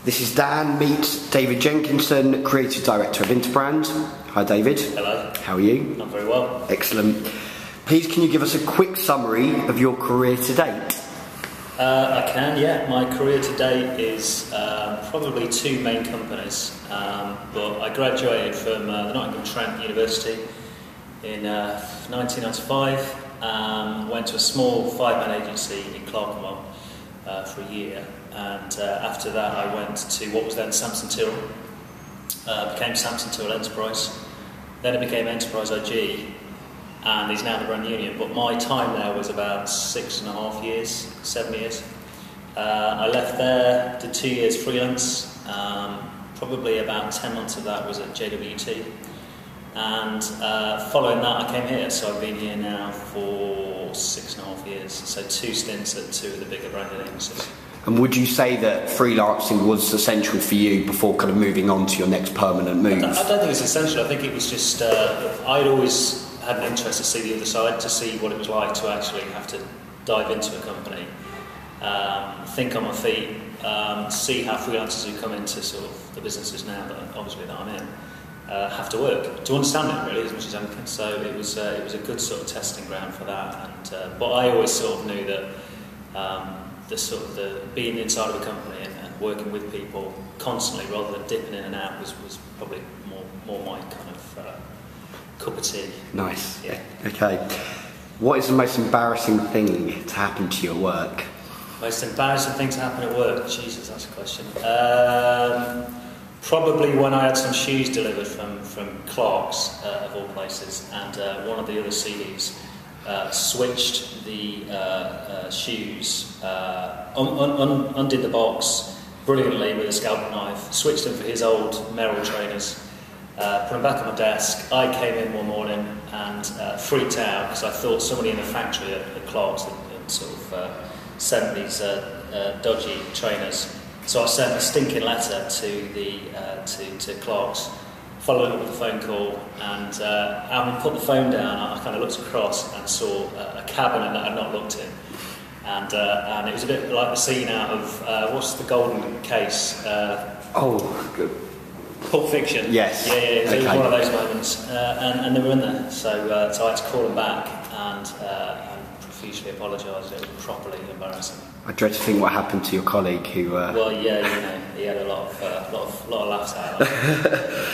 This is Dan, meet David Jenkinson, Creative Director of Interbrand. Hi David. Hello. How are you? I'm very well. Excellent. Please can you give us a quick summary of your career to date? I can, yeah. My career to date is probably two main companies, but I graduated from the Nottingham-Trent University in 1995, went to a small five-man agency in Clerkenwell for a year, and after that I went to what was then Samson Tyrrell, became Samson Tyrrell Enterprise, then it became Enterprise IG, and is now the Brand Union. But my time there was about 6.5 years, 7 years. I left there, did 2 years freelance, probably about 10 months of that was at JWT, and following that I came here, so I've been here now for 6.5 years, so 2 stints at 2 of the bigger branded agencies. And would you say that freelancing was essential for you before kind of moving on to your next permanent move? I don't think it's essential. I think it was just, I'd always had an interest to see the other side, to see what it was like to actually have to dive into a company, think on my feet, see how freelancers who come into sort of the businesses now that obviously that I'm in have to work, to understand it really as much as anything. So it was a good sort of testing ground for that. And but I always sort of knew that the being inside of a company and working with people constantly rather than dipping in and out was probably more my kind of cup of tea. Nice. Yeah. Okay. What is the most embarrassing thing to happen to you at work? Most embarrassing thing to happen at work? Jesus, that's a question. Probably when I had some shoes delivered from Clark's, of all places, and one of the other CDs switched the shoes, undid the box brilliantly with a scalpel knife, switched them for his old Merrill trainers, put them back on my desk. I came in one morning and freaked out because I thought somebody in the factory at Clark's had sort of sent these dodgy trainers. So I sent a stinking letter to Clark's, followed up with a phone call, and having put the phone down, I kind of looked across and saw a cabinet that I'd not looked in, and it was a bit like the scene out of what's the golden case? Good. Pulp Fiction. Yes. Yeah. It Okay. was one of those moments, and they were in there, so I had to call them back and profusely apologise. It was properly embarrassing. I dread to think what happened to your colleague who... Well, yeah, you know, he had a lot of laughs out of that.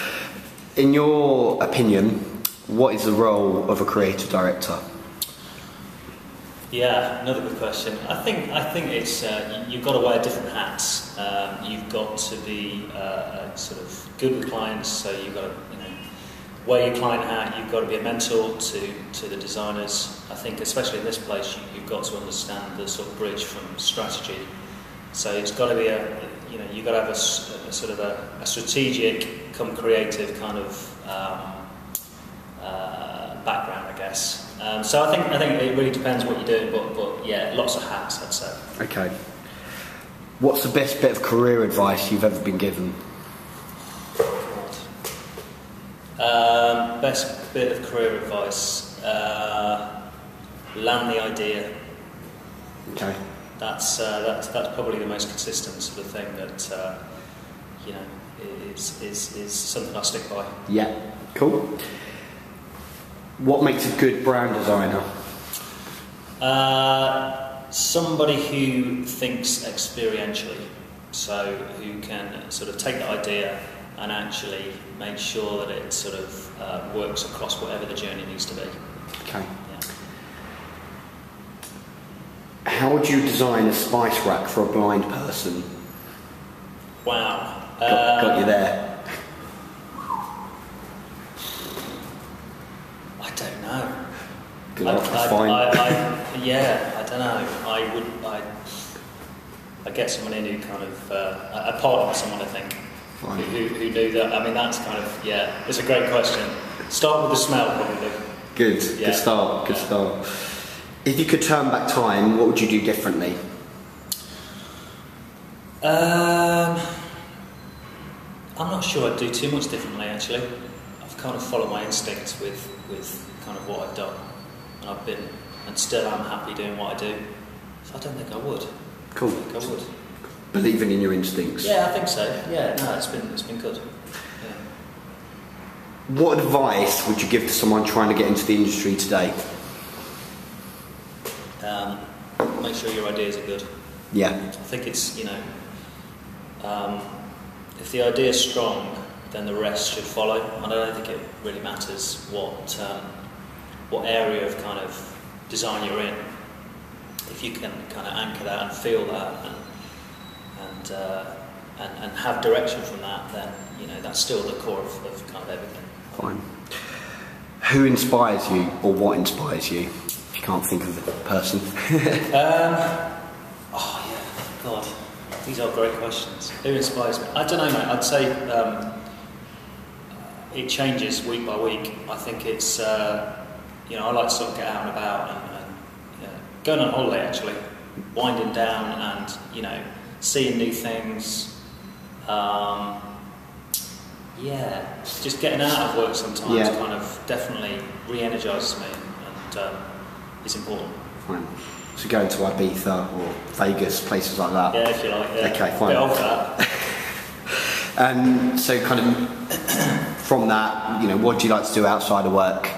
In your opinion, what is the role of a creative director? Yeah, another good question. I think it's you've got to wear different hats. You've got to be sort of good with clients, so you've got to wear your client hat. You've got to be a mentor to the designers. I think especially in this place, you've got to understand the sort of bridge from strategy. So it's got to be you've got to have a sort of a strategic, come creative kind of background, I guess. So I think it really depends what you're doing, but yeah, lots of hats, I'd say. Okay. What's the best bit of career advice you've ever been given? Best bit of career advice: land the idea. Okay. That's probably the most consistent sort of thing that is something I stick by. Yeah. Cool. What makes a good brand designer? Somebody who thinks experientially, so who can sort of take the idea and actually make sure that it sort of works across whatever the journey needs to be. Okay. Yeah. How would you design a spice rack for a blind person? Wow. Got you there. I don't know. Good luck, that's fine. I don't know. I'd get someone in who kind of a partner, someone I think, who knew that. I mean, that's kind of it's a great question. Start with the smell, probably. Good. Yeah. Good start. Good start. If you could turn back time, what would you do differently? I'm not sure I'd do too much differently, actually. I've kind of followed my instincts with kind of what I've done, and I've been, and still am happy doing what I do. So I don't think I would. Cool. I think I would. believing in your instincts. Yeah, I think so. Yeah, no, it's been good. Yeah. What advice would you give to someone trying to get into the industry today? Make sure your ideas are good. Yeah. I think it's, if the idea is strong, then the rest should follow. And I don't think it really matters what area of kind of design you're in. If you can kind of anchor that and feel that and have direction from that, then that's still the core of kind of everything. Fine. Who inspires you, or what inspires you? If you can't think of the person. Oh yeah, God, these are great questions. Who inspires me? I don't know, mate. I'd say it changes week by week. I think it's I like to sort of get out and about and going on holiday, actually, winding down and seeing new things. Just getting out of work sometimes kind of definitely re-energises me, and it's important. Fine. So going to Ibiza or Vegas, places like that? Yeah, if you like, yeah. Okay, fine. Bit old for that. And so kind of from that, what do you like to do outside of work?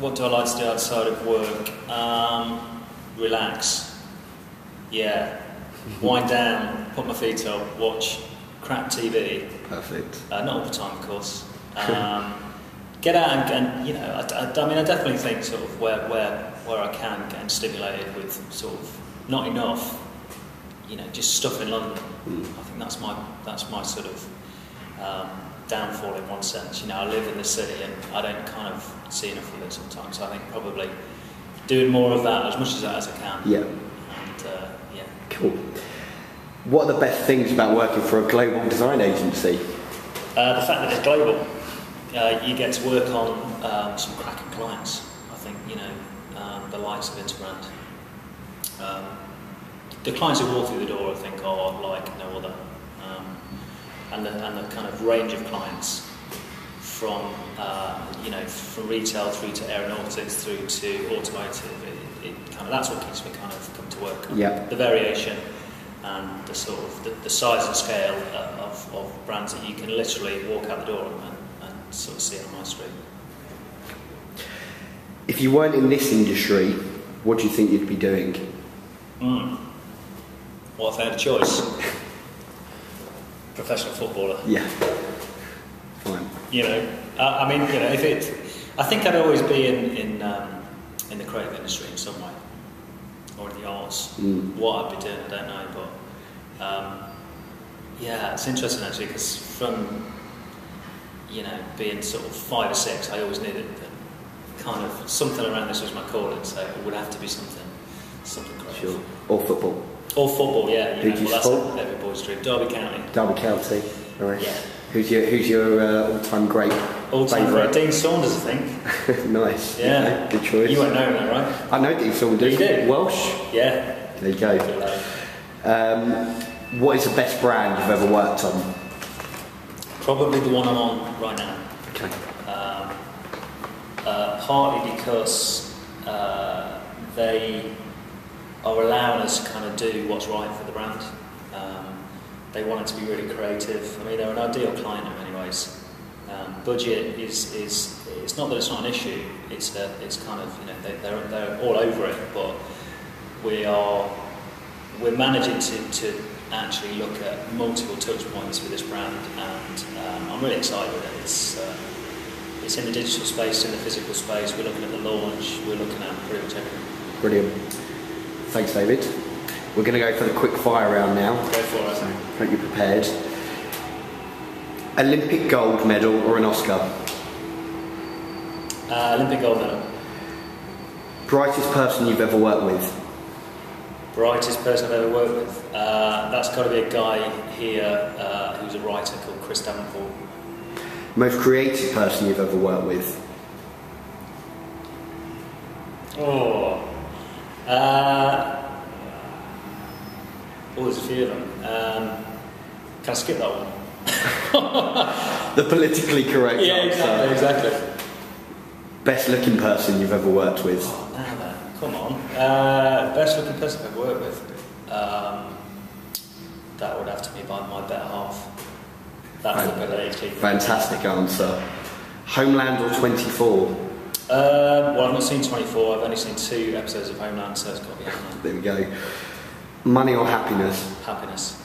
What do I like to do outside of work? Relax. Yeah. Wind down, put my feet up, watch crap TV. Perfect. Not all the time, of course. Get out and I definitely think sort of where I can get stimulated with sort of not enough, just stuff in London. I think that's my sort of downfall in one sense. I live in the city and I don't kind of see enough of it sometimes. So I think probably doing more of that as much as I can. Yeah. And Cool. What are the best things about working for a global design agency? The fact that it's global. You get to work on some cracking clients. I think the likes of Interbrand. The clients who walk through the door, I think, are like no other. And the kind of range of clients from from retail through to aeronautics through to automotive. That's what keeps me kind of come to work. Yeah. The variation and the sort of the size and scale of brands that you can literally walk out the door and sort of see on my street. If you weren't in this industry, what do you think you'd be doing? What if I had a choice? Professional footballer. Yeah. Fine. I think I'd always be in the creative industry in some way, or in the arts. What I'd be doing, I don't know, but it's interesting actually, because from being sort of 5 or 6, I always knew that kind of something around this was my calling, so it would have to be something creative. Sure. Or football. Or football, yeah. Who do you support? That's every boy's dream. Derby County. Derby County. Right. Yeah. Who's your all-time great? All-time favourite? great. Dean Saunders, I think. Nice. Yeah. Okay. Good choice. You won't know that, right? I know Dean Saunders. You do? Welsh. Yeah. There you go. What is the best brand you've ever worked on? Probably the one I'm on right now. Okay. Partly because they are allowing us to kind of do what's right for the brand. They want it to be really creative. I mean, they're an ideal client in many ways. Budget is it's not that it's not an issue. It's kind of they're all over it, but we're managing to actually look at multiple touch points with this brand, and I'm really excited with it. It's in the digital space, in the physical space. We're looking at the launch. We're looking at pretty much everything. Brilliant. Thanks, David. We're going to go for the quick fire round now. Go for it. So, hope you're prepared. Olympic gold medal or an Oscar? Olympic gold medal. Brightest person you've ever worked with? Brightest person I've ever worked with? That's got to be a guy here who's a writer called Chris Davenport. Most creative person you've ever worked with? There's a few of them. Can I skip that one? The politically correct answer. Exactly. Best looking person you've ever worked with? Oh, now then, come on. Best looking person I've ever worked with. That would have to be by my better half. That's the ability. Fantastic answer. Homeland or 24? Well, I've not seen 24. I've only seen 2 episodes of Homeland, so it's got to be Homeland. There we go. Money or happiness? Happiness.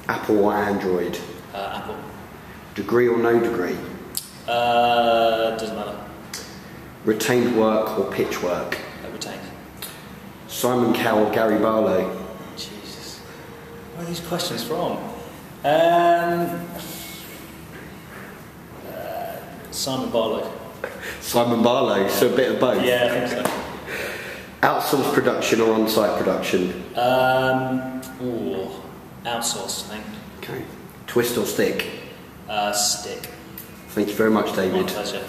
Apple or Android? Apple. Degree or no degree? Doesn't matter. Retained work or pitch work? Retained. Simon Cowell or Gary Barlow? Jesus. Where are these questions from? Simon Barlow. Simon Barlow, so a bit of both. Yeah, I think so. Outsourced production or on-site production? Outsourced, I think. Okay. Twist or stick? Stick. Thank you very much, David. My pleasure.